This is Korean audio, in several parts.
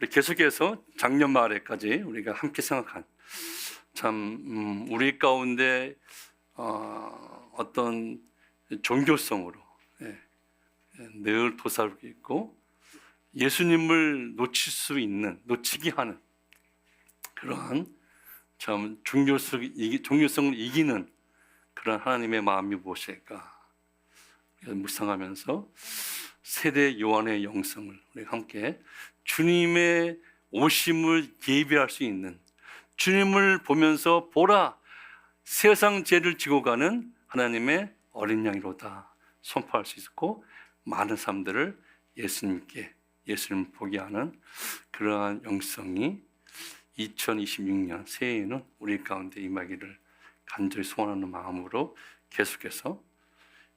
우리 계속해서 작년 말에까지 우리가 함께 생각한 참 우리 가운데 어떤 종교성으로 늘 도사르고 있고 예수님을 놓치게 하는 그러한 참 종교성을 이기는 그런 하나님의 마음이 무엇일까 묵상하면서 세대 요한의 영성을 우리가 함께 주님의 오심을 예비할 수 있는, 주님을 보면서 보라 세상 죄를 지고 가는 하나님의 어린 양이로다 선포할 수 있고, 많은 사람들을 예수님 보게 하는 그러한 영성이 2026년 새해에는 우리 가운데 임하기를 간절히 소원하는 마음으로 계속해서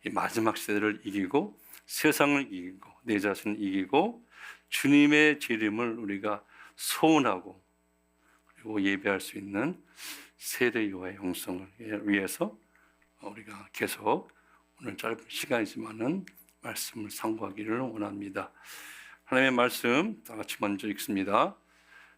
이 마지막 세대를 이기고 세상을 이기고 내 자신을 이기고 주님의 재림을 우리가 소원하고 그리고 예배할 수 있는 세대 요한의 영성을 위해서 우리가 계속 오늘 짧은 시간이지만은 말씀을 상고하기를 원합니다. 하나님의 말씀 다 같이 먼저 읽습니다.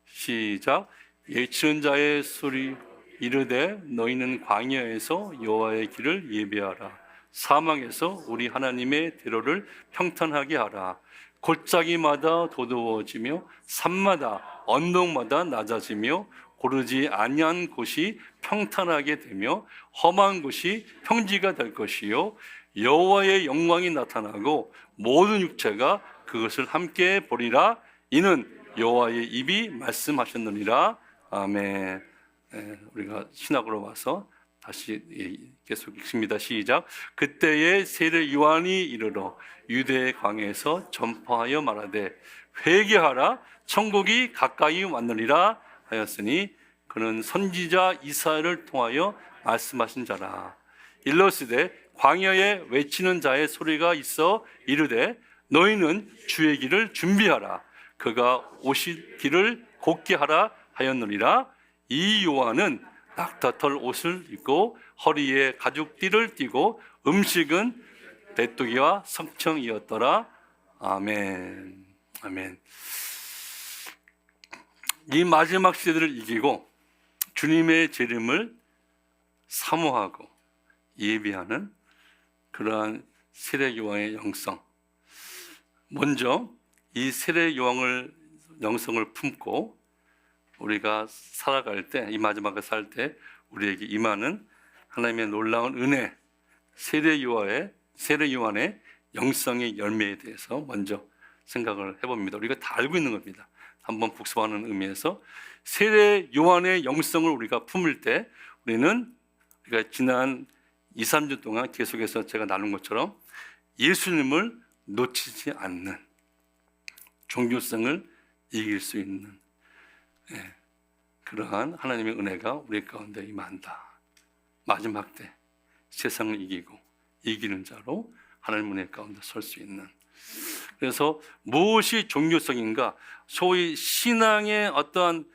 시작. 예치는 자의 소리 이르되 너희는 광야에서 여호와의 길을 예배하라. 사막에서 우리 하나님의 대로를 평탄하게 하라. 골짜기마다 도드워지며 산마다 언덕마다 낮아지며 고르지 아니한 곳이 평탄하게 되며 험한 곳이 평지가 될 것이요 여호와의 영광이 나타나고 모든 육체가 그것을 함께 보리라. 이는 여호와의 입이 말씀하셨느니라. 아멘. 우리가 신학으로 와서 다시 계속 읽습니다. 시작. 그때에 세례 요한이 이르러 유대의 광야에서 전파하여 말하되 회개하라 천국이 가까이 왔느니라 하였으니 그는 선지자 이사야를 통하여 말씀하신 자라. 일러스되 광야에 외치는 자의 소리가 있어 이르되 너희는 주의 길을 준비하라. 그가 오실 길을 곧게 하라 하였느니라. 이 요한은 낙타털 옷을 입고 허리에 가죽띠를 띠고 음식은 메뚜기와 성청이었더라. 아멘. 아멘. 이 마지막 시대를 이기고 주님의 재림을 사모하고 예비하는 그러한 세례 요한의 영성. 먼저 이 세례 요한의 영성을 품고 우리가 살아갈 때, 이 마지막을 살 때 우리에게 임하는 하나님의 놀라운 은혜, 세례 요한의 영성의 열매에 대해서 먼저 생각을 해봅니다. 우리가 다 알고 있는 겁니다. 한번 복습하는 의미에서 세례 요한의 영성을 우리가 품을 때 우리가 지난 2, 3주 동안 계속해서 제가 나눈 것처럼 예수님을 놓치지 않는 종교성을 이길 수 있는 그러한 하나님의 은혜가 우리 가운데 임한다. 마지막 때 세상을 이기고 이기는 자로 하나님 은혜 가운데 설 수 있는. 그래서 무엇이 종교성인가? 소위 신앙의 어떠한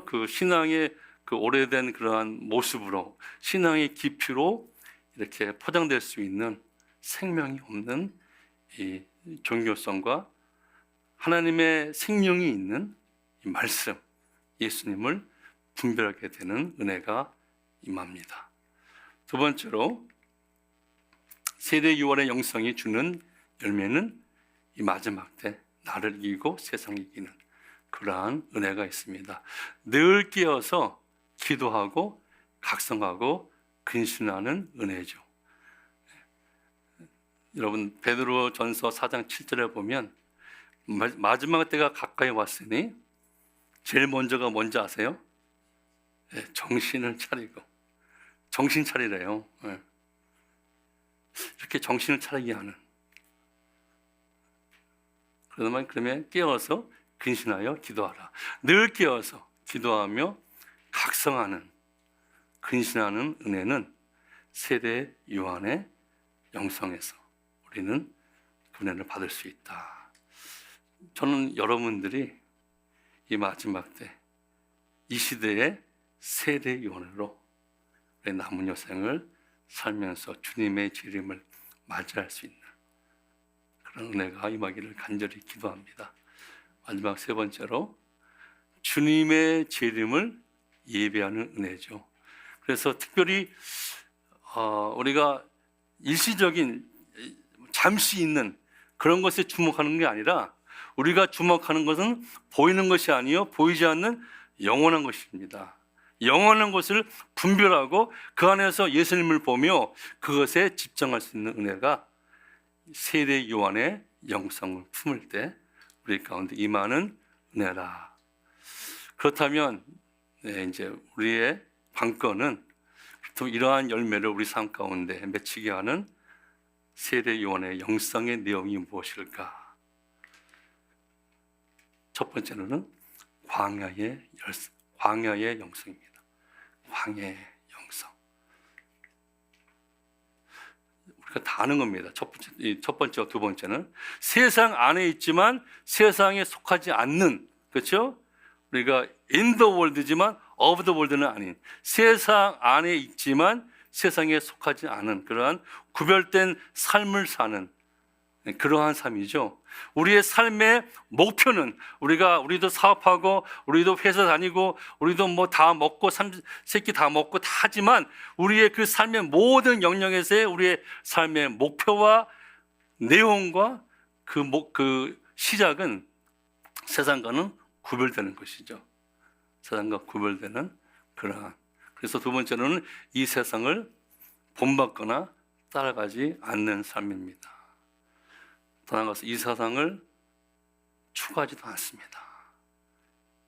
그 신앙의 그 오래된 그러한 모습으로 신앙의 깊이로 이렇게 포장될 수 있는 생명이 없는 이 종교성과 하나님의 생명이 있는 이 말씀, 예수님을 분별하게 되는 은혜가 임합니다. 두 번째로 세례 요한의 영성이 주는 열매는 이 마지막 때 나를 이기고 세상을 이기는 그러한 은혜가 있습니다. 늘 깨어서 기도하고 각성하고 근신하는 은혜죠. 여러분 베드로전서 4장 7절에 보면 마지막 때가 가까이 왔으니 제일 먼저가 뭔지 아세요? 정신을 차리고. 정신 차리래요. 이렇게 정신을 차리게 하는. 그러면 깨어서 근신하여 기도하라. 늘 깨어서 기도하며 각성하는 근신하는 은혜는 세례 요한의 영성에서 우리는 그 은혜를 받을 수 있다. 저는 여러분들이 이 마지막 때 이 시대의 세례 요한으로 남은 여생을 살면서 주님의 재림을 맞이할 수 있는 그런 은혜가 임하기를 간절히 기도합니다. 마지막 세 번째로 주님의 재림을 예배하는 은혜죠. 그래서 특별히 우리가 일시적인 잠시 있는 그런 것에 주목하는 게 아니라 우리가 주목하는 것은 보이는 것이 아니요 보이지 않는 영원한 것입니다. 영원한 것을 분별하고 그 안에서 예수님을 보며 그것에 집중할 수 있는 은혜가 세례 요한의 영성을 품을 때 우리 가운데 임하는 은혜라. 그렇다면 이제 우리의 관건은 또 이러한 열매를 우리 삶 가운데 맺히게 하는 세례 요한의 영성의 내용이 무엇일까? 첫 번째로는 광야의 영성입니다. 광야의 영성. 우리가 다 아는 겁니다. 첫 번째와 두 번째는 세상 안에 있지만 세상에 속하지 않는, 그렇죠? 우리가 in the world지만 of the world는 아닌, 세상 안에 있지만 세상에 속하지 않은 그러한 구별된 삶을 사는 그러한 삶이죠. 우리의 삶의 목표는 우리도 사업하고 우리도 회사 다니고 우리도 뭐 다 먹고 새끼 다 먹고 다 하지만 우리의 그 삶의 모든 영역에서의 우리의 삶의 목표와 내용과 그 시작은 세상과는 구별되는 것이죠. 세상과 구별되는 그러한. 그래서 두 번째로는 이 세상을 본받거나 따라가지 않는 삶입니다. 더 나아가서 이 세상을 추구하지도 않습니다.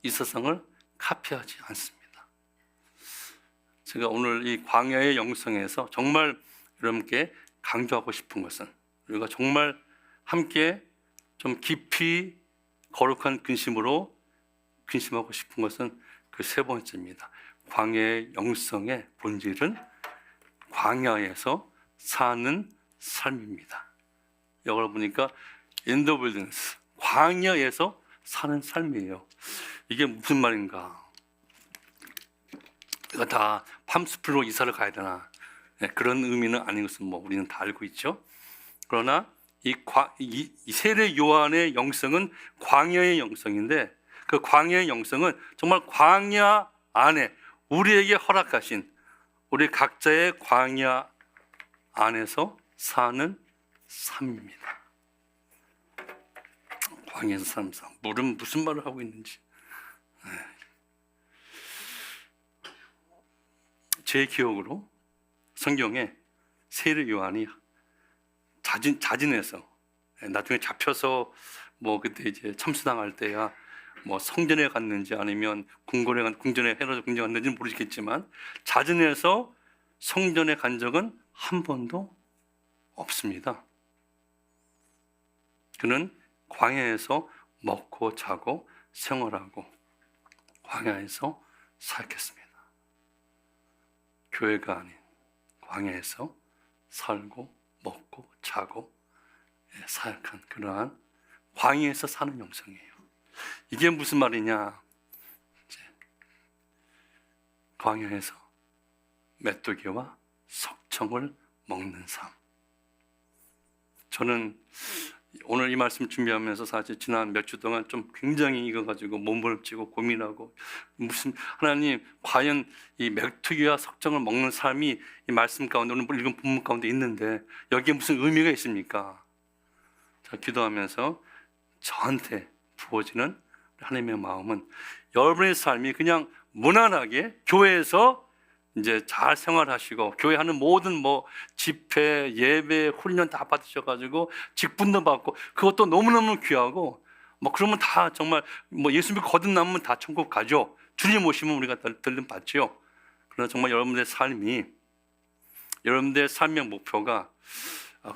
이 세상을 카피하지 않습니다. 제가 오늘 이 광야의 영성에서 정말 여러분께 강조하고 싶은 것은 우리가 정말 함께 좀 깊이 거룩한 근심으로 근심하고 싶은 것은 그 세 번째입니다. 광야의 영성의 본질은 광야에서 사는 삶입니다. 영어로 보니까 in the wilderness, 광야에서 사는 삶이에요. 이게 무슨 말인가? 우리가 다 팜스프로 이사를 가야 되나? 그런 의미는 아닌 것은 뭐 우리는 다 알고 있죠. 그러나 이 세례 요한의 영성은 광야의 영성인데 그 광야의 영성은 정말 광야 안에 우리에게 허락하신 우리 각자의 광야 안에서 사는 삶입니다. 광야에서 사는 삶. 물은 무슨 말을 하고 있는지. 제 기억으로 성경에 세례 요한이 자진해서 나중에 잡혀서 뭐 그때 이제 참수당할 때야 뭐 성전에 갔는지 아니면 궁전에 헤로드 궁전에 갔는지 모르겠지만 자진해서 성전에 간 적은 한 번도 없습니다. 그는 광야에서 먹고 자고 생활하고 광야에서 살겠습니다. 교회가 아닌 광야에서 살고 먹고 자고 사역한 그러한 광야에서 사는 영성이에요. 이게 무슨 말이냐? 광야에서 메뚜기와 석청을 먹는 삶. 저는 오늘 이 말씀 준비하면서 사실 지난 몇 주 동안 좀 굉장히 이거 가지고 몸부림치고 고민하고 무슨 하나님 과연 이 메뚜기와 석청을 먹는 삶이 이 말씀 가운데 오늘 읽은 본문 가운데 있는데 여기에 무슨 의미가 있습니까? 자, 기도하면서 저한테 부어지는 하나님의 마음은 여러분의 삶이 그냥 무난하게 교회에서 이제 잘 생활하시고 교회 하는 모든 뭐 집회, 예배, 훈련 다 받으셔가지고 직분도 받고 그것도 너무너무 귀하고 뭐 그러면 다 정말 뭐 예수 믿고 거듭나면 다 천국 가죠. 주님 오시면 우리가 들림 받지요. 그러나 정말 여러분들의 삶이 여러분들의 삶의 목표가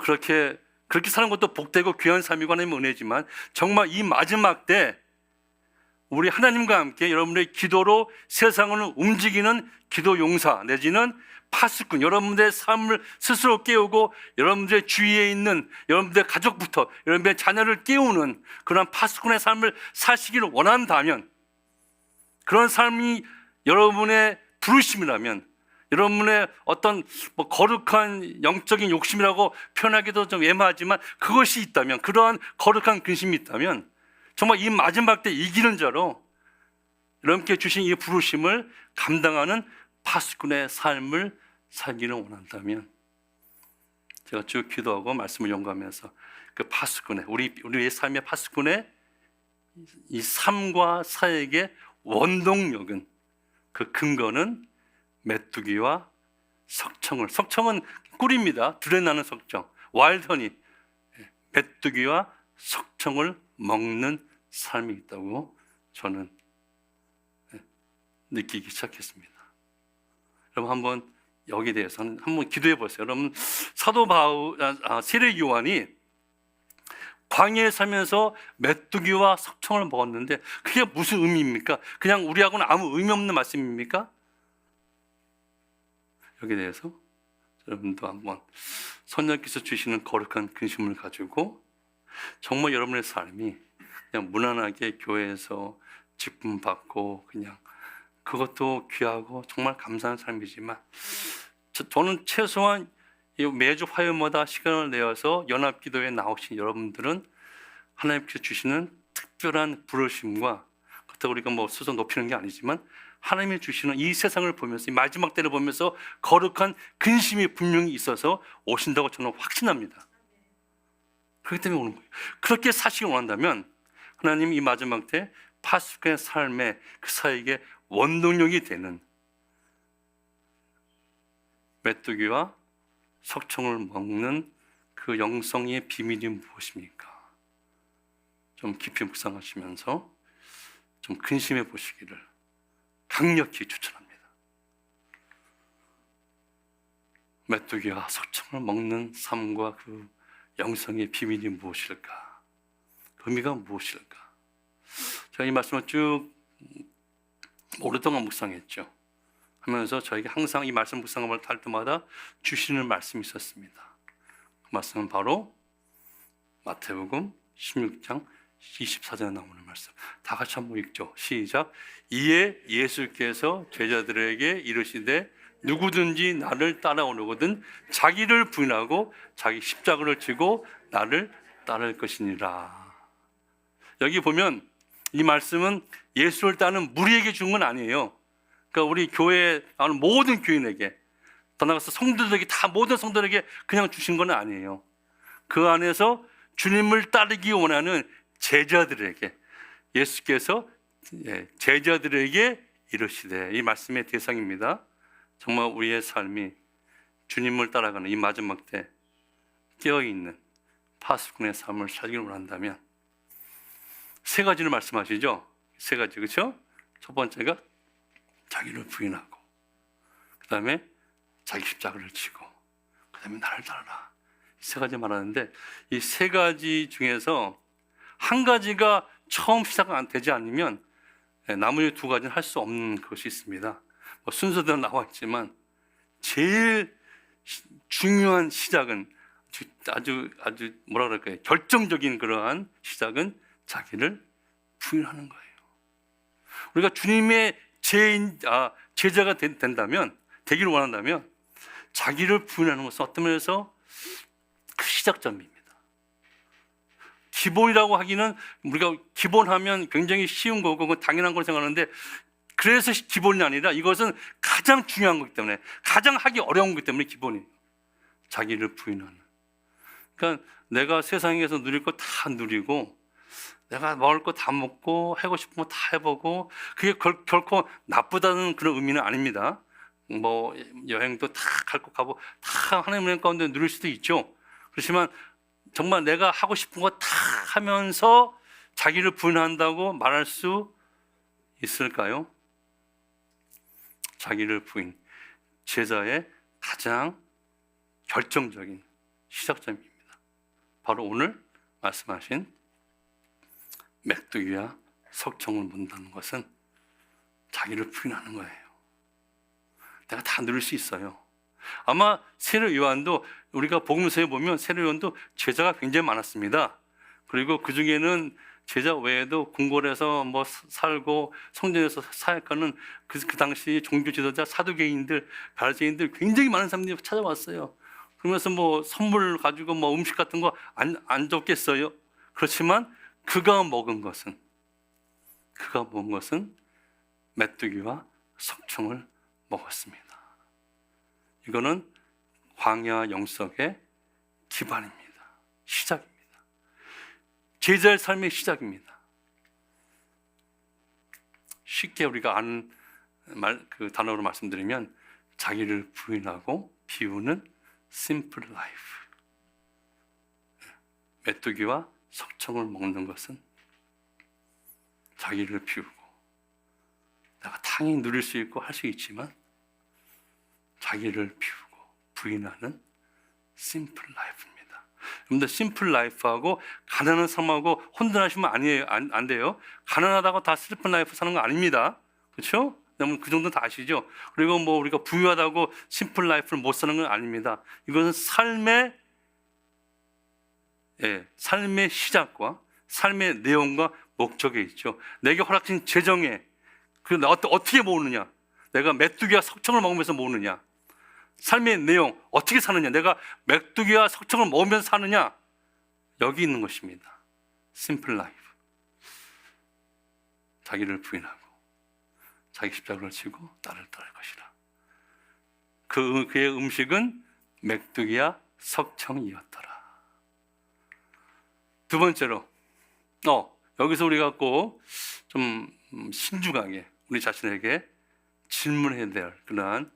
그렇게 사는 것도 복되고 귀한 삶이고 하나님의 은혜지만 정말 이 마지막 때 우리 하나님과 함께 여러분들의 기도로 세상을 움직이는 기도 용사 내지는 파수꾼, 여러분들의 삶을 스스로 깨우고 여러분들의 주위에 있는 여러분들의 가족부터 여러분들의 자녀를 깨우는 그런 파수꾼의 삶을 사시기를 원한다면 그런 삶이 여러분의 부르심이라면 여러분의 어떤 뭐 거룩한 영적인 욕심이라고 표현하기도 좀 애매하지만 그것이 있다면 그러한 거룩한 근심이 있다면 정말 이 마지막 때 이기는 자로 여러분께 주신 이 부르심을 감당하는 파수꾼의 삶을 살기를 원한다면, 제가 쭉 기도하고 말씀을 연구하면서 그 파수꾼의 우리의 삶의 파수꾼의 이 삶과 사역의 원동력은, 그 근거는 메뚜기와 석청은 꿀입니다. 들여나는 석청, 와일드허니, 메뚜기와 석청을 먹는 삶이 있다고 저는 느끼기 시작했습니다. 여러분 한번 여기에 대해서는 한번 기도해 보세요. 여러분 사도 세례 요한이 광야에 살면서 메뚜기와 석청을 먹었는데 그게 무슨 의미입니까? 그냥 우리하고는 아무 의미 없는 말씀입니까? 여기에 대해서 여러분도 한번 성령께서 주시는 거룩한 근심을 가지고 정말 여러분의 삶이 그냥 무난하게 교회에서 직분 받고 그냥 그것도 귀하고 정말 감사한 삶이지만, 저는 최소한 매주 화요일마다 시간을 내어서 연합기도에 나오신 여러분들은 하나님께서 주시는 특별한 부르심과, 그렇다고 우리가 뭐 스스로 높이는 게 아니지만 하나님이 주시는 이 세상을 보면서, 이 마지막 때를 보면서 거룩한 근심이 분명히 있어서 오신다고 저는 확신합니다. 그렇기 때문에 오는 거예요. 그렇게 사시길 원한다면 하나님 이 마지막 때 파수꾼의 삶의 그 사역의 원동력이 되는 메뚜기와 석청을 먹는 그 영성의 비밀이 무엇입니까? 좀 깊이 묵상하시면서 좀 근심해 보시기를 강력히 추천합니다. 메뚜기와 석청을 먹는 삶과 그 영성의 비밀이 무엇일까? 의미가 무엇일까? 제가 이 말씀을 쭉 오랫동안 묵상했죠. 하면서 저에게 항상 이 말씀 묵상을 할 때마다 주시는 말씀이 있었습니다. 그 말씀은 바로 마태복음 16장 24절에 나오는 말씀. 다 같이 한번 읽죠. 시작. 이에 예수께서 제자들에게 이르시되 누구든지 나를 따라오려거든 자기를 부인하고 자기 십자가를 지고 나를 따를 것이니라. 여기 보면 이 말씀은 예수를 따르는 무리에게 준 건 아니에요. 그러니까 우리 교회에 나오는 모든 교인에게, 더 나아가서 성도들에게, 다 모든 성도들에게 그냥 주신 건 아니에요. 그 안에서 주님을 따르기 원하는 제자들에게, 예수께서 제자들에게 이르시되, 이 말씀의 대상입니다. 정말 우리의 삶이 주님을 따라가는 이 마지막 때 깨어있는 파수꾼의 삶을 살기를 원한다면 세 가지를 말씀하시죠. 세 가지, 그렇죠? 첫 번째가 자기를 부인하고, 그 다음에 자기 십자가를 지고, 그 다음에 나를 따르라. 이 세 가지 말하는데, 이 세 가지 중에서 한 가지가 처음 시작 안 되지 않으면 나머지 두 가지는 할 수 없는 것이 있습니다. 뭐 순서대로 나와 있지만 제일 중요한 시작은 아주 뭐라 그럴까요? 결정적인 그러한 시작은 자기를 부인하는 거예요. 우리가 주님의 제자가 된다면, 되기를 원한다면 자기를 부인하는 것은 어떤 면에서 그 시작점입니다. 기본이라고 하기는, 우리가 기본하면 굉장히 쉬운 거고 당연한 걸 생각하는데, 그래서 기본이 아니라 이것은 가장 중요한 거기 때문에, 가장 하기 어려운 거기 때문에 기본이에요. 자기를 부인하는. 그러니까 내가 세상에서 누릴 거 다 누리고, 내가 먹을 거 다 먹고, 하고 싶은 거 다 해보고, 그게 결코 나쁘다는 그런 의미는 아닙니다. 뭐 여행도 다 갈 거 가고 다 하나님의 가운데 누릴 수도 있죠. 그렇지만 정말 내가 하고 싶은 거 다 하면서 자기를 부인한다고 말할 수 있을까요? 자기를 부인, 제자의 가장 결정적인 시작점입니다. 바로 오늘 말씀하신 메뚜기와 석청을 문다는 것은 자기를 부인하는 거예요. 내가 다 누릴 수 있어요. 아마 세례 요한도, 우리가 복음서에 보면 세례 요한도 제자가 굉장히 많았습니다. 그리고 그 중에는 제자 외에도 궁궐에서 뭐 살고 성전에서 사역하는 그 당시 종교 지도자, 사두개인들, 바리새인들 굉장히 많은 사람들이 찾아왔어요. 그러면서 뭐 선물 가지고 뭐 음식 같은 거 안 줬겠어요. 그렇지만 그가 먹은 것은 메뚜기와 석청을 먹었습니다. 이거는 광야 영성의 기반입니다. 시작입니다. 제자의 삶의 시작입니다. 쉽게 우리가 아는 그 단어로 말씀드리면 자기를 부인하고 비우는 심플 라이프. 메뚜기와 석청을 먹는 것은 자기를 비우고 내가 당연히 누릴 수 있고 할 수 있지만 자기를 비우고 부인하는 심플 라이프입니다. 여러분들 심플 라이프하고 가난한 삶하고 혼돈하시면 안 돼요. 가난하다고 다 슬픈 라이프 사는 거 아닙니다. 그렇죠? 여러분 그 정도 다 아시죠? 그리고 뭐 우리가 부유하다고 심플 라이프를 못 사는 건 아닙니다. 이것은 삶의 시작과 삶의 내용과 목적에 있죠. 내게 허락된 재정에 어떻게 모으느냐? 내가 메뚜기와 석청을 먹으면서 모으느냐? 삶의 내용 어떻게 사느냐? 내가 메뚜기와 석청을 먹으면서 사느냐? 여기 있는 것입니다. 심플 라이프. 자기를 부인하고 자기 십자가를 지고 나를 따를 것이라. 그의 음식은 메뚜기와 석청이었더라. 두 번째로 여기서 우리가 꼭 좀 신중하게 우리 자신에게 질문해야 될 그러한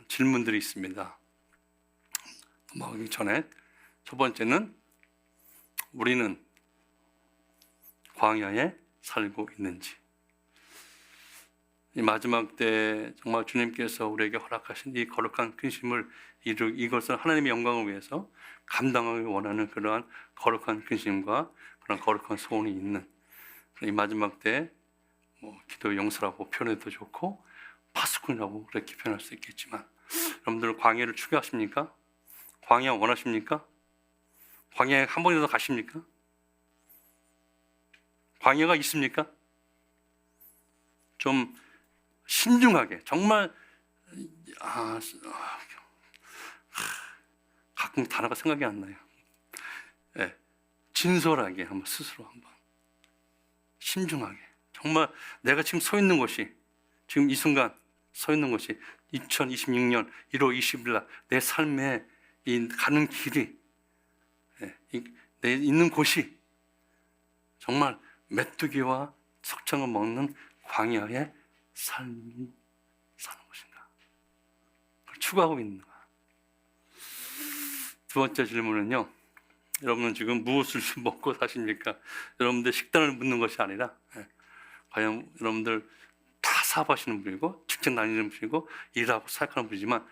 질문들이 있습니다. 넘어가기 전에 첫 번째는 우리는 광야에 살고 있는지. 이 마지막 때 정말 주님께서 우리에게 허락하신 이 거룩한 근심을 이것을 하나님의 영광을 위해서 감당하기 원하는 그러한 거룩한 근심과 그런 거룩한 소원이 있는 이 마지막 때 기도 용서라고 표현해도 좋고 파수꾼이라고 그렇게 표현할 수 있겠지만 여러분들 광야를 추구하십니까? 광야 원하십니까? 광야에 한 번이라도 가십니까? 광야가 있습니까? 좀 신중하게 정말 가끔 단어가 생각이 안 나요. 진솔하게 한번 스스로 한번 신중하게 정말 내가 지금 서 있는 곳이 지금 이 순간 서 있는 곳이 2026년 1월 20일 날 내 삶의 이 가는 길이 내 있는 곳이 정말 메뚜기와 석청을 먹는 광야의 삶이 사는 것인가? 그걸 추구하고 있는가? 두 번째 질문은요. 여러분은 지금 무엇을 먹고 사십니까? 여러분들 식단을 묻는 것이 아니라 과연 여러분들 다 사업하시는 분이고 직장 다니는 분이고 일하고 사역하는 분이지만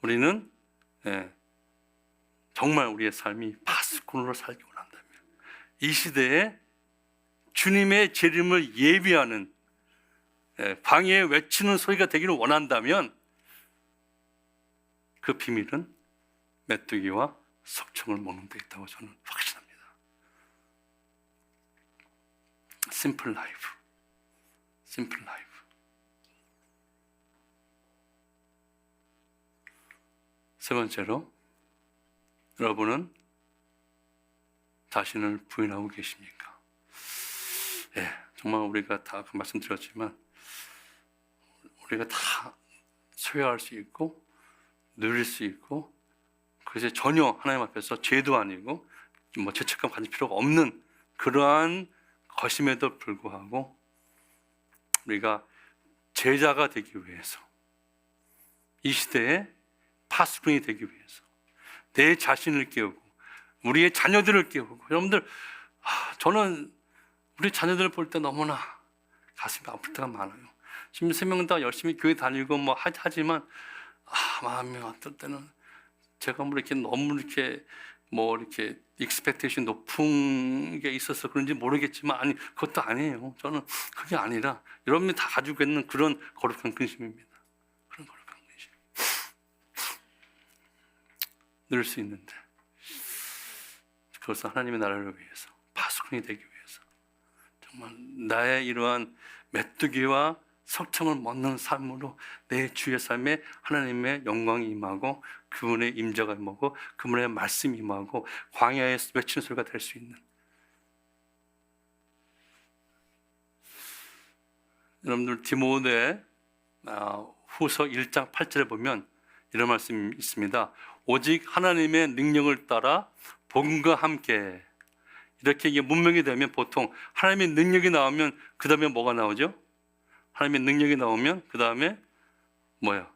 우리는 정말 우리의 삶이 파수꾼으로 살기 원한다면 이 시대에 주님의 재림을 예비하는 광야에 외치는 소리가 되기를 원한다면 그 비밀은 메뚜기와 석청을 먹는 데 있다고 저는 확신합니다. 심플 라이프. 심플 라이프. 세 번째로 여러분은 자신을 부인하고 계십니까? 정말 우리가 다 말씀드렸지만 우리가 다 소유할 수 있고 누릴 수 있고 그래서 전혀 하나님 앞에서 죄도 아니고 죄책감 가질 필요가 없는 그러한 것임에도 불구하고 우리가 제자가 되기 위해서 이 시대에 파수꾼이 되기 위해서 내 자신을 깨우고 우리의 자녀들을 깨우고 여러분들 저는 우리 자녀들을 볼 때 너무나 가슴이 아플 때가 많아요. 지금 3명 다 열심히 교회 다니고 하지만 마음이 어떨 때는 제가 너무 이렇게 익스펙테이션 높은 게 있어서 그런지 모르겠지만 아니 그것도 아니에요. 저는 그게 아니라 여러분이 다 가지고 있는 그런 거룩한 근심입니다. 그런 거룩한 근심 늘 수 있는데 그것은 하나님의 나라를 위해서 파수꾼이 되기 위해서 정말 나의 이러한 메뚜기와 석청을 먹는 삶으로 내 주의 삶에 하나님의 영광이 임하고 그분의 임재가 임하고 그분의 말씀이 임하고 광야에 외치는 소리가 될 수 있는 여러분들 디모데 후서 1장 8절에 보면 이런 말씀이 있습니다. 오직 하나님의 능력을 따라 복음과 함께, 이렇게 이게 문명이 되면 보통 하나님의 능력이 나오면 그 다음에 뭐가 나오죠? 하나님의 능력이 나오면 그 다음에 뭐야?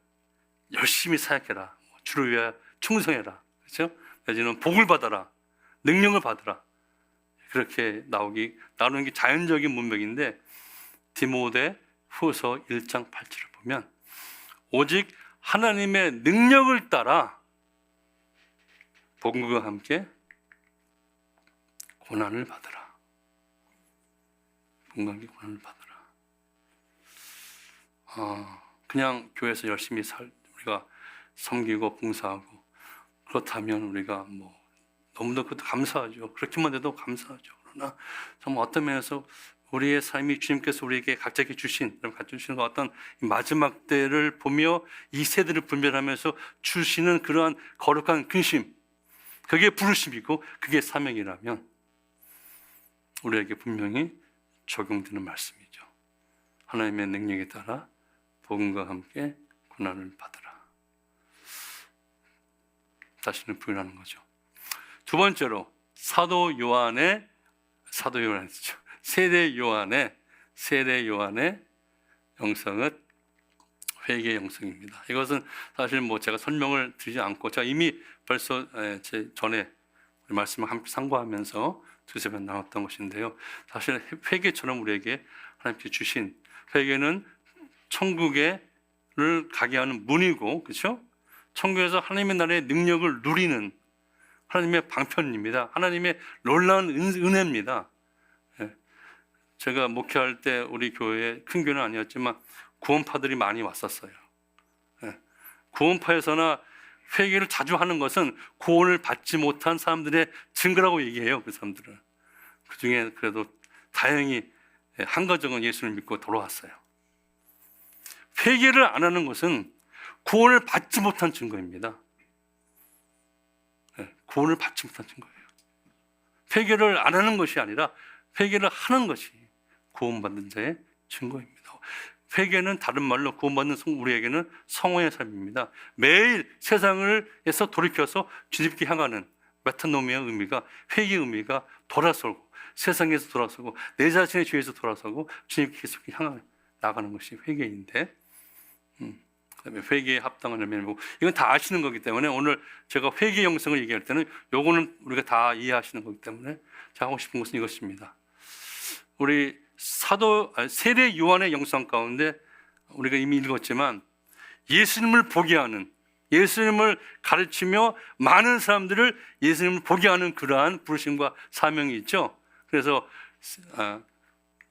열심히 사역해라, 주를 위하여 충성해라, 그렇죠? 내지는 복을 받아라, 능력을 받아라, 그렇게 나오는 게 자연적인 문맥인데, 디모데 후서 1장 8절을 보면 오직 하나님의 능력을 따라 복음과 함께 고난을 받으라. 복음과 함께 고난을 받으라. 그냥 교회에서 열심히 우리가 섬기고 봉사하고 그렇다면 우리가 너무도 그것도 감사하죠. 그렇게만 해도 감사하죠. 그러나 정말 어떤 면에서 우리의 삶이 주님께서 우리에게 각자에게 주신 어떤 마지막 때를 보며 이 세대를 분별하면서 주시는 그러한 거룩한 근심, 그게 부르심이고 그게 사명이라면 우리에게 분명히 적용되는 말씀이죠. 하나님의 능력에 따라 복음과 함께 고난을 받으라. 자신을 부인하는 거죠. 두 번째로 세례 요한의 영성은 회개의 영성입니다. 이것은 사실 제가 설명을 드리지 않고 제가 이미 벌써 제 전에 말씀을 함께 상고하면서 두세 번 나눴던 것인데요. 사실 회개처럼 우리에게 하나님께 주신 회개는 천국을 가게 하는 문이고, 그렇죠? 천국에서 하나님의 나라의 능력을 누리는 하나님의 방편입니다. 하나님의 놀라운 은혜입니다. 제가 목회할 때 우리 교회에, 큰 교회는 아니었지만 구원파들이 많이 왔었어요. 구원파에서나 회개를 자주 하는 것은 구원을 받지 못한 사람들의 증거라고 얘기해요. 그 사람들은. 그 중에 그래도 다행히 한 가정은 예수를 믿고 돌아왔어요. 회개를 안 하는 것은 구원을 받지 못한 증거입니다. 구원을 받지 못한 증거예요. 회개를 안 하는 것이 아니라 회개를 하는 것이 구원받는 자의 증거입니다. 회개는 다른 말로 구원받는 우리에게는 성화의 삶입니다. 매일 세상에서 돌이켜서 주님께 향하는 메타노미의 의미가, 회개의 의미가 돌아서고, 세상에서 돌아서고, 내 자신의 죄에서 돌아서고 주님께 계속 나가는 것이 회개인데, 그다음에 회개에 합당한 열매는 이건 다 아시는 거기 때문에 오늘 제가 회개 영성을 얘기할 때는 요거는 우리가 다 이해하시는 거기 때문에 제가 하고 싶은 것은 이것입니다. 우리 세례 요한의 영성 가운데 우리가 이미 읽었지만 예수님을 보게 하는, 예수님을 가르치며 많은 사람들을 예수님을 보게 하는 그러한 부르심과 사명이 있죠. 그래서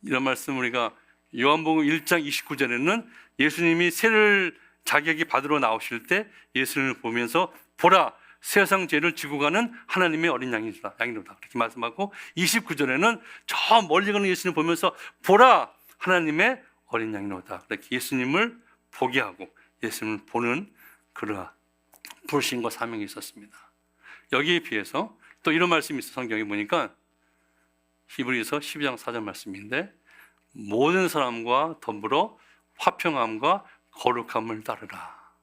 이런 말씀 우리가 요한복음 1장 29절에는 예수님이 세례를 자기에게 받으러 나오실 때 예수님을 보면서 보라, 세상 죄를 지고 가는 하나님의 어린 양이로다 그렇게 말씀하고, 29절에는 저 멀리 가는 예수님을 보면서 보라, 하나님의 어린 양이로다, 그렇게 예수님을 보게 하고 예수님을 보는 그러한 부르심과 사명이 있었습니다. 여기에 비해서 또 이런 말씀이 있어. 성경에 보니까 히브리서 12장 4절 말씀인데, 모든 사람과 더불어 화평함과 거룩함을 따르라.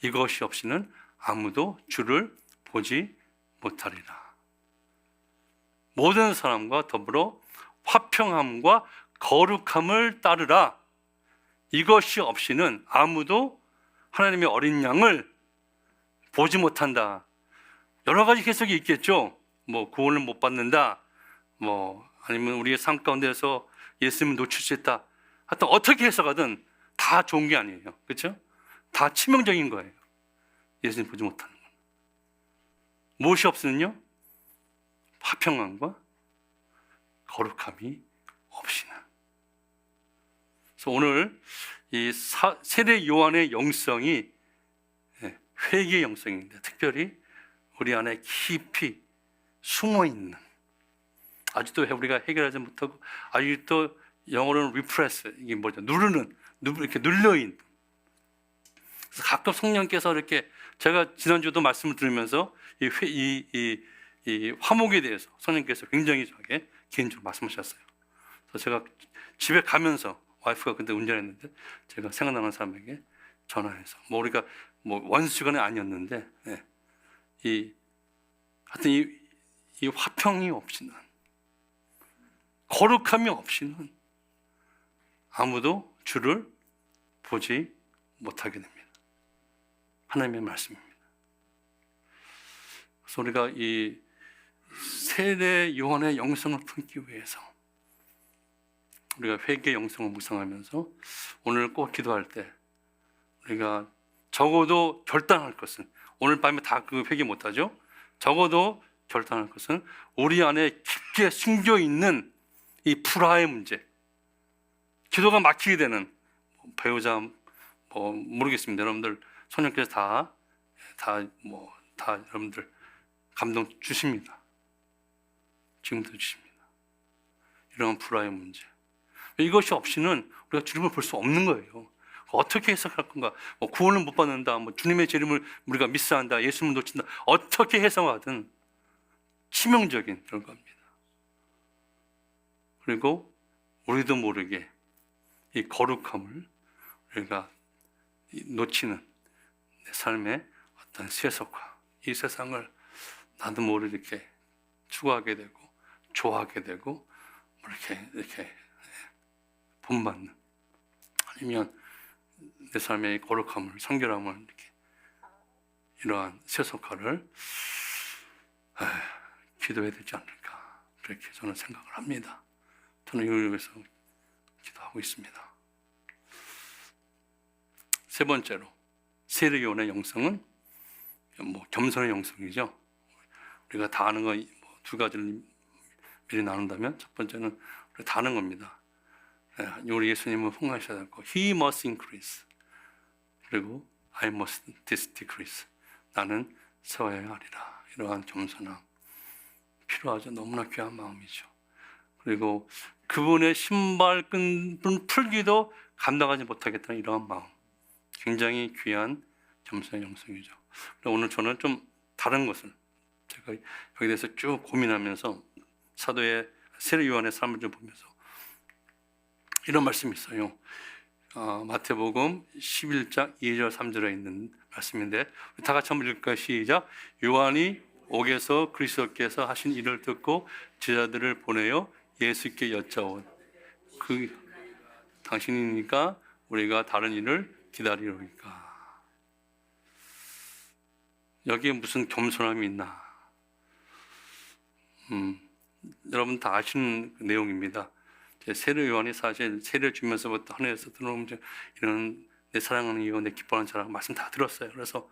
이것이 없이는 아무도 주를 보지 못하리라. 모든 사람과 더불어 화평함과 거룩함을 따르라. 이것이 없이는 아무도 하나님의 어린 양을 보지 못한다. 여러 가지 해석이 있겠죠. 구원을 못 받는다, 아니면 우리의 삶 가운데서 예수님을 놓치셨다. 하여튼 어떻게 해석하든 다 좋은 게 아니에요. 그렇죠? 다 치명적인 거예요. 예수님 보지 못하는 건. 무엇이 없으면요? 화평함과 거룩함이 없이는. 그래서 오늘 이 세례 요한의 영성이 회개의 영성인데, 특별히 우리 안에 깊이 숨어있는, 아직도 우리가 해결하지 못하고, 아직도 영어로는 repress, 이게 뭐죠? 이렇게 눌려있는. 그래서 가끔 성령께서 이렇게, 제가 지난주도 말씀을 들으면서 이 화목에 대해서 성령께서 굉장히 저에게 개인적으로 말씀하셨어요. 그래서 제가 집에 가면서 와이프가 그때 운전했는데 제가 생각나는 사람에게 전화해서 뭐 우리가 뭐 원수간은 아니었는데 하여튼 이 화평이 없이는 거룩함이 없이는 아무도 주를 보지 못하게 됩니다. 하나님의 말씀입니다. 그래서 우리가 이 세례 요한의 영성을 품기 위해서 우리가 회개 영성을 묵상하면서 오늘 꼭 기도할 때 우리가 적어도 결단할 것은, 오늘 밤에 다 그 회개 못하죠. 적어도 결단할 것은 우리 안에 깊게 숨겨 있는 이 불화의 문제, 기도가 막히게 되는 배우자 뭐 모르겠습니다. 여러분들 소년께서 다 여러분들 감동 주십니다. 지금도 주십니다. 이런 불화의 문제, 이것이 없이는 우리가 주님을 볼 수 없는 거예요. 어떻게 해석할 건가? 뭐 구원을 못 받는다, 뭐 주님의 재림을 우리가 미스한다, 예수님을 놓친다, 어떻게 해석하든 치명적인 결과입니다. 그리고 우리도 모르게 이 거룩함을 우리가 놓치는 내 삶의 어떤 세속화, 이 세상을 나도 모르게 이렇게 추구하게 되고 좋아하게 되고 이렇게 본받는, 아니면 내 삶의 거룩함을, 성결함을 이렇게 이러한 세속화를 기도해야 되지 않을까, 그렇게 저는 생각을 합니다. 저는 이걸 위해서 기도하고 있습니다. 세 번째로 세례 요한의 영성은 뭐 겸손의 영성이죠. 우리가 다 아는 거 두 가지를 미리 나눈다면 첫 번째는 우리가 다 아는 겁니다. 우리 예수님은 풍성하셔야 될 거, He must increase. 그리고 I must decrease. 나는 세워야 하리라. 이러한 겸손함 필요하죠. 너무나 귀한 마음이죠. 그리고 그분의 신발끈 풀기도 감당하지 못하겠다는 이러한 마음, 굉장히 귀한 겸손의 영성이죠. 오늘 저는 좀 다른 것을, 제가 여기에 대해서 쭉 고민하면서 사도의 세례 요한의 삶을 좀 보면서 이런 말씀이 있어요. 마태복음 11장 2절 3절에 있는 말씀인데 다 같이 한번 읽을까요? 시작. 요한이 옥에서 그리스도께서 하신 일을 듣고 제자들을 보내어 예수께 여짜온 당신이니까 우리가 다른 일을 기다리리까. 여기에 무슨 겸손함이 있나? 여러분 다 아시는 내용입니다. 세례 요한이 사실 세례 주면서부터 하늘에서 들어오면 이런 내 사랑하는 이요 내 기뻐하는 자라고 말씀 다 들었어요. 그래서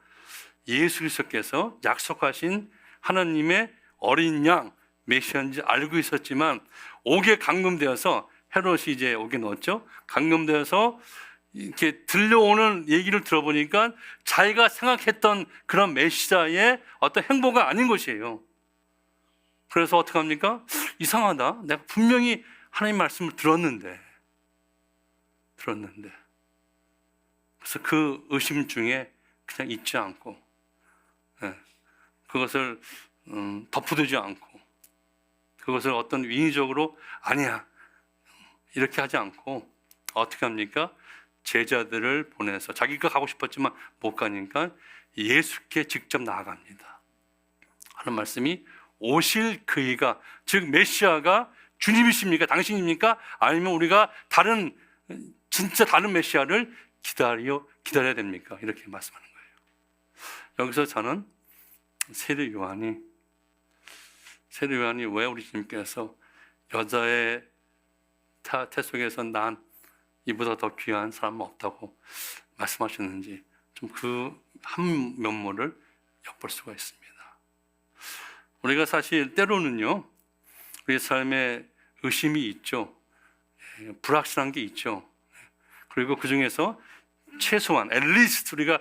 예수 그리스도께서 약속하신 하나님의 어린 양 메시아인지 알고 있었지만 옥에 감금되어서, 헤롯이 이제 옥에 넣었죠. 감금되어서 이렇게 들려오는 얘기를 들어보니까 자기가 생각했던 그런 메시아의 어떤 행보가 아닌 것이에요. 그래서 어떻게 합니까? 이상하다. 내가 분명히 하나님 말씀을 들었는데 그래서 그 의심 중에 그냥 잊지 않고 그것을 덮어두지 않고 그것을 어떤 인위적으로 아니야 이렇게 하지 않고 어떻게 합니까? 제자들을 보내서 자기가 가고 싶었지만 못 가니까 예수께 직접 나아갑니다. 하는 말씀이 오실 그이가, 즉 메시아가 주님이십니까? 당신입니까? 아니면 우리가 진짜 다른 메시아를 기다려야 됩니까? 이렇게 말씀하는 거예요. 여기서 저는 세례 요한이 왜 우리 주님께서 여자의 태 속에서 난 이보다 더 귀한 사람은 없다고 말씀하셨는지 좀 그 한 면모를 엿볼 수가 있습니다. 우리가 사실 때로는요, 우리 삶에 의심이 있죠. 불확실한 게 있죠. 그리고 그 중에서 최소한 앨리스트 우리가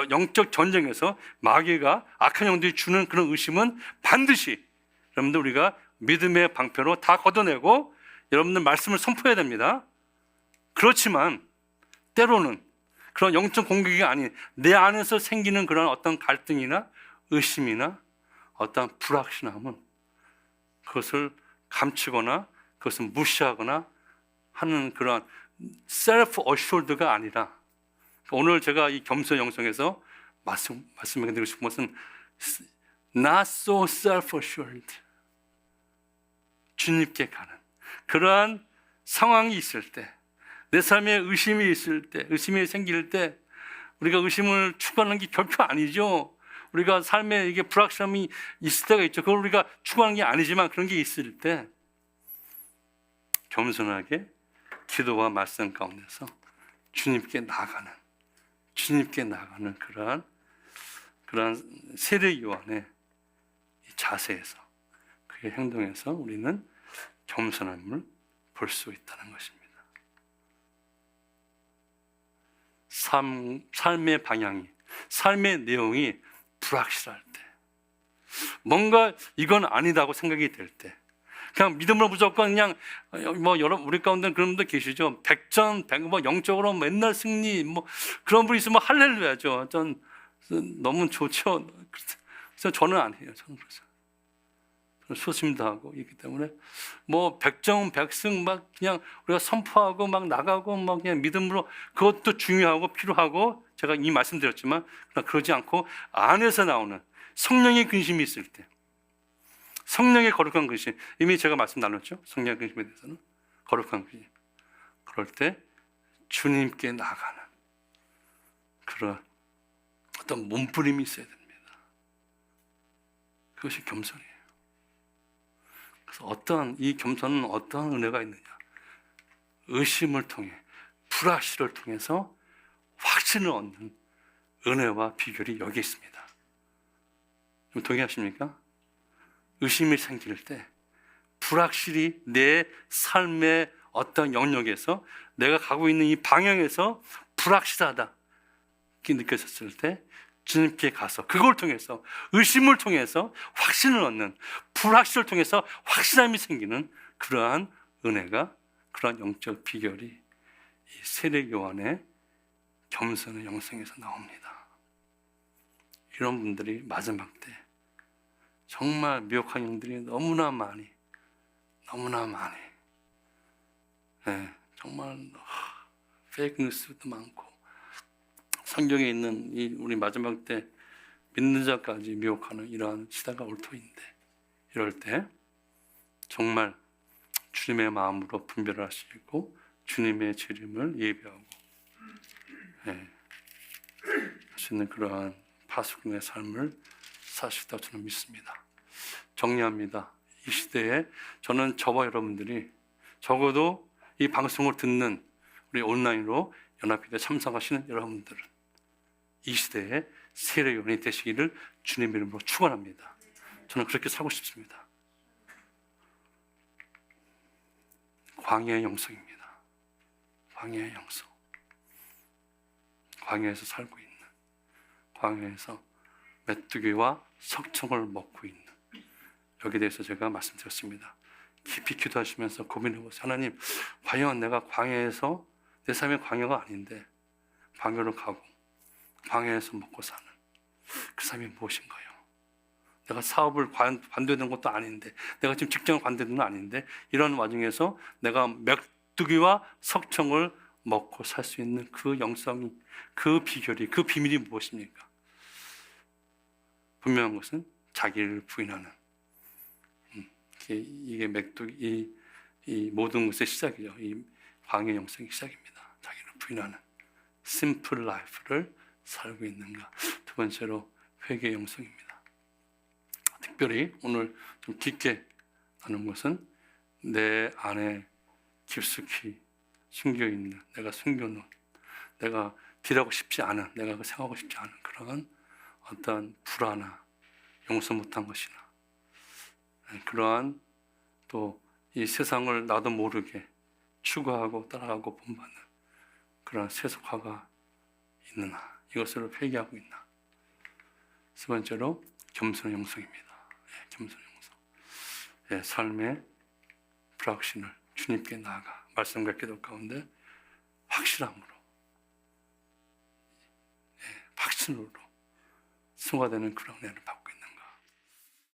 영적 전쟁에서 마귀가, 악한 영들이 주는 그런 의심은 반드시 여러분들 우리가 믿음의 방패로 다 걷어내고 여러분들 말씀을 선포해야 됩니다. 그렇지만 때로는 그런 영적 공격이 아닌 내 안에서 생기는 그런 어떤 갈등이나 의심이나 어떤 불확실함은 그것을 감추거나 그것을 무시하거나 하는 그런 self assured가 아니라, 오늘 제가 이 겸손 영성에서 말씀드리고 싶은 것은 not so self assured, 주님께 가는 그러한 상황이 있을 때, 내 삶에 의심이 있을 때, 의심이 생길 때, 우리가 의심을 추구하는 게 결코 아니죠. 우리가 삶에 이게 불확실함이 있을 때가 있죠. 그걸 우리가 추구하는 게 아니지만 그런 게 있을 때 겸손하게 기도와 말씀 가운데서 주님께 나가는 그러한 세례 요한의 자세에서, 그의 행동에서 우리는 겸손함을 볼 수 있다는 것입니다. 삶의 방향이, 삶의 내용이 불확실할 때, 뭔가 이건 아니다고 생각이 될 때, 그냥 믿음으로 무조건 그냥 우리 가운데 그런 분들 계시죠. 100전 100 영적으로 맨날 승리 그런 분이 있으면 할렐루야죠. 전 너무 좋죠. 그래서 저는 안 해요. 저는 그래서 소심도 하고 있기 때문에 100전 100승 그냥 우리가 선포하고 나가고 그냥 믿음으로, 그것도 중요하고 필요하고, 제가 이 말씀드렸지만 그러지 않고 안에서 나오는 성령의 근심이 있을 때, 성령의 거룩한 근심, 이미 제가 말씀 나눴죠. 성령의 근심에 대해서는 거룩한 근심, 그럴 때 주님께 나가는 그런 어떤 몸부림이 있어야 됩니다. 그것이 겸손이에요. 그래서 이 겸손은 어떠한 은혜가 있느냐? 의심을 통해, 불확실을 통해서 확신을 얻는 은혜와 비결이 여기 있습니다. 좀 동의하십니까? 의심이 생길 때, 불확실이 내 삶의 어떤 영역에서, 내가 가고 있는 이 방향에서 불확실하다 이렇게 느껴졌을 때 주님께 가서 그걸 통해서, 의심을 통해서 확신을 얻는, 불확실을 통해서 확실함이 생기는 그러한 은혜가, 그러한 영적 비결이 이 세례 요한의 겸손의 영성에서 나옵니다. 이런 분들이 마지막 때 정말 미혹한 영들이 너무나 많이 정말 페이크 뉴스도 많고, 성경에 있는 우리 마지막 때 믿는 자까지 미혹하는 이러한 시대가 올 터인데, 이럴 때 정말 주님의 마음으로 분별을 할 수 있고 주님의 재림을 예비하고 할 수 있는 그러한 파수꾼의 삶을 살 수 있다고 저는 믿습니다. 정리합니다. 이 시대에 저는 저와 여러분들이, 적어도 이 방송을 듣는 우리 온라인으로 연합기도에 참석하시는 여러분들은 이 시대에 세례 요한이 되시기를 주님 이름으로 축원합니다. 저는 그렇게 살고 싶습니다. 광야의 영성입니다. 광야의 영성. 광야에서 살고 있는, 광야에서 메뚜기와 석청을 먹고 있는, 여기에 대해서 제가 말씀드렸습니다. 깊이 기도하시면서 고민해보세요. 하나님, 과연 내가 광야에서, 내 삶의 광야가 아닌데 광야로 가고 광야에서 먹고 사는 그 삶이 무엇인가요? 내가 사업을 관두는 것도 아닌데, 내가 지금 직장을 관두는 건 아닌데, 이런 와중에서 내가 메뚜기와 석청을 먹고 살 수 있는 그 영성이, 그 비결이, 그 비밀이 무엇입니까? 분명한 것은 자기를 부인하는, 이게 메뚜기, 이 모든 것의 시작이죠. 이 광야 영성의 시작입니다. 자기를 부인하는 심플 라이프를 살고 있는가. 두 번째로 회개 영성입니다. 특별히 오늘 좀 깊게 나눈 것은 내 안에 깊숙이 숨겨있는, 내가 숨겨놓은, 내가 딜하고 싶지 않은, 내가 생각하고 싶지 않은 그러한 어떤 불안나 용서 못한 것이나, 그러한 또 이 세상을 나도 모르게 추구하고 따라가고 본받는 그러한 세속화가 있느냐, 이것을 회개하고 있나. 세 번째로 겸손의 영성입니다. 겸손의 영성. 삶의 불확신을 주님께 나아가 말씀과 기도 가운데 확실함으로, 확신으로 승화되는 그런 은혜를 받고